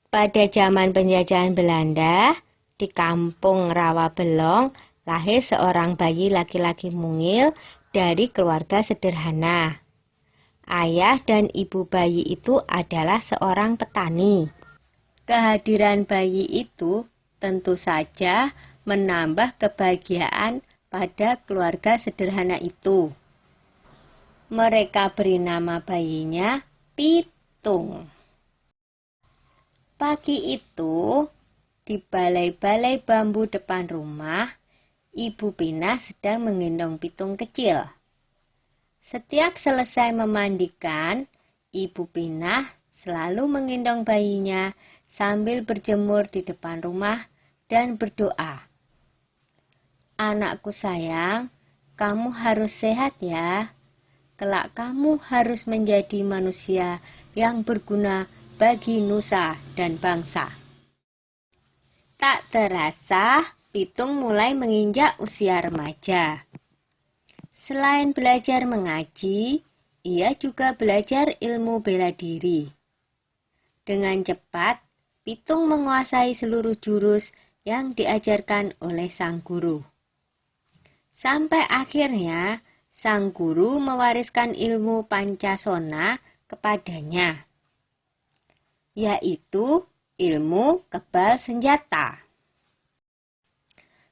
Pada zaman penjajahan Belanda, di kampung Rawabelong, lahir seorang bayi laki-laki mungil dari keluarga sederhana. Ayah dan ibu bayi itu adalah seorang petani. Kehadiran bayi itu tentu saja menambah kebahagiaan pada keluarga sederhana itu. Mereka beri nama bayinya Pitung. Pagi itu, di balai-balai bambu depan rumah, Ibu Pinah sedang menggendong Pitung kecil. Setiap selesai memandikan, Ibu Pinah selalu menggendong bayinya sambil berjemur di depan rumah dan berdoa. "Anakku sayang, kamu harus sehat ya. Kelak kamu harus menjadi manusia yang berguna bagi nusa dan bangsa." Tak terasa, Pitung mulai menginjak usia remaja. Selain belajar mengaji, ia juga belajar ilmu bela diri. Dengan cepat, Pitung menguasai seluruh jurus yang diajarkan oleh sang guru. Sampai akhirnya, sang guru mewariskan ilmu Pancasona kepadanya, yaitu ilmu kebal senjata.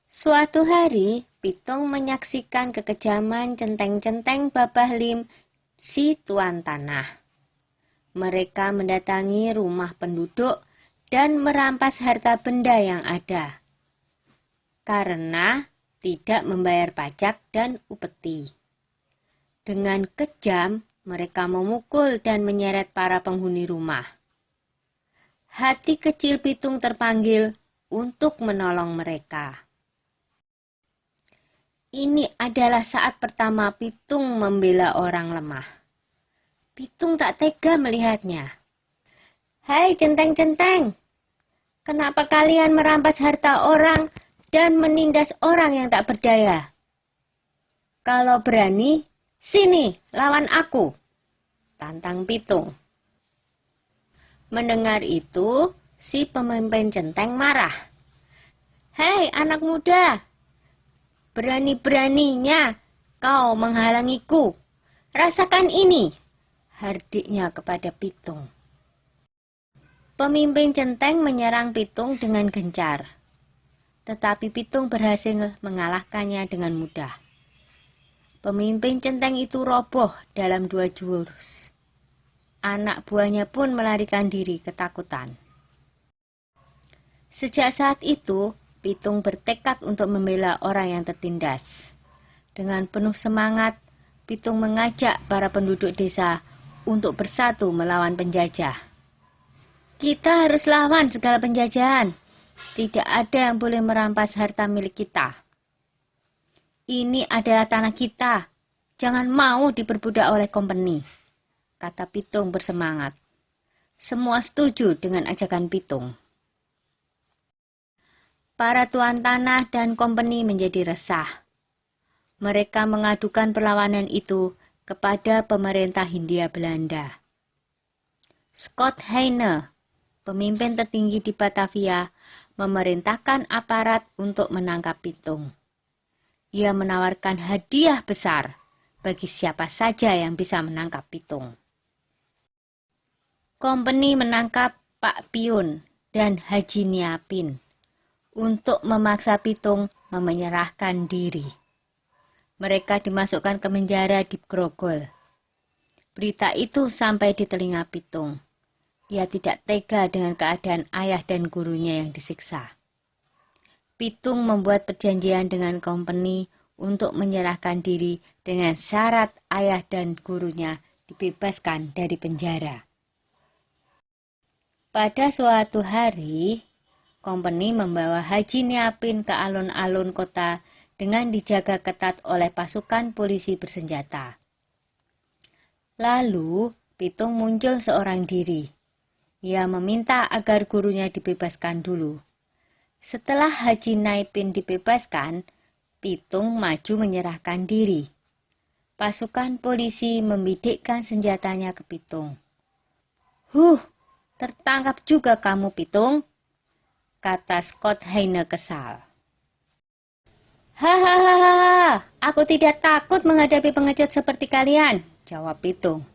Suatu hari, Pitung menyaksikan kekejaman centeng-centeng Babah Lim, si tuan tanah. Mereka mendatangi rumah penduduk dan merampas harta benda yang ada, karena tidak membayar pajak dan upeti. Dengan kejam, mereka memukul dan menyeret para penghuni rumah. Hati kecil Pitung terpanggil untuk menolong mereka. Ini adalah saat pertama Pitung membela orang lemah. Pitung tak tega melihatnya. "Hai centeng-centeng, kenapa kalian merampas harta orang dan menindas orang yang tak berdaya? Kalau berani, sini lawan aku," tantang Pitung. Mendengar itu, si pemimpin centeng marah. "Hei anak muda, berani-beraninya kau menghalangiku. Rasakan ini," hardiknya kepada Pitung. Pemimpin centeng menyerang Pitung dengan gencar, tetapi Pitung berhasil mengalahkannya dengan mudah. Pemimpin centeng itu roboh dalam 2 jurus. Anak buahnya pun melarikan diri ketakutan. Sejak saat itu, Pitung bertekad untuk membela orang yang tertindas. Dengan penuh semangat, Pitung mengajak para penduduk desa untuk bersatu melawan penjajah. "Kita harus lawan segala penjajahan. Tidak ada yang boleh merampas harta milik kita. Ini adalah tanah kita. Jangan mau diperbudak oleh kompeni," kata Pitung bersemangat. Semua setuju dengan ajakan Pitung. Para tuan tanah dan kompeni menjadi resah. Mereka mengadukan perlawanan itu kepada pemerintah Hindia Belanda. Scott Heine, pemimpin tertinggi di Batavia, memerintahkan aparat untuk menangkap Pitung. Ia menawarkan hadiah besar bagi siapa saja yang bisa menangkap Pitung. Kompeni menangkap Pak Piun dan Haji Niapin untuk memaksa Pitung menyerahkan diri. Mereka dimasukkan ke penjara di Grogol. Berita itu sampai di telinga Pitung. Ia tidak tega dengan keadaan ayah dan gurunya yang disiksa. Pitung membuat perjanjian dengan kompeni untuk menyerahkan diri dengan syarat ayah dan gurunya dibebaskan dari penjara. Pada suatu hari, kompeni membawa Haji Niapin ke alun-alun kota dengan dijaga ketat oleh pasukan polisi bersenjata. Lalu, Pitung muncul seorang diri. Ia meminta agar gurunya dibebaskan dulu. Setelah Haji Niapin dibebaskan, Pitung maju menyerahkan diri. Pasukan polisi membidikkan senjatanya ke Pitung. Tertangkap juga kamu, Pitung, kata Scott Heine kesal. Hahaha, aku tidak takut menghadapi pengecut seperti kalian, jawab Pitung.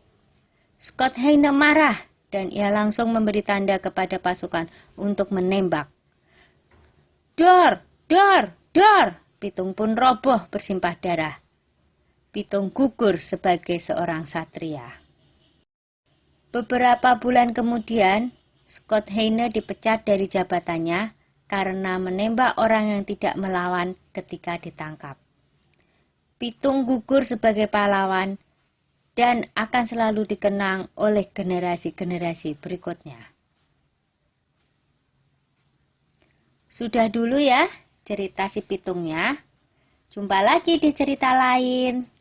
Scott Heine marah dan ia langsung memberi tanda kepada pasukan untuk menembak. Dor, dor, dor, Pitung pun roboh bersimpah darah. Pitung gugur sebagai seorang satria. Beberapa bulan kemudian, Scott Heine dipecat dari jabatannya karena menembak orang yang tidak melawan ketika ditangkap. Pitung gugur sebagai pahlawan dan akan selalu dikenang oleh generasi-generasi berikutnya. Sudah dulu ya cerita si Pitungnya. Jumpa lagi di cerita lain.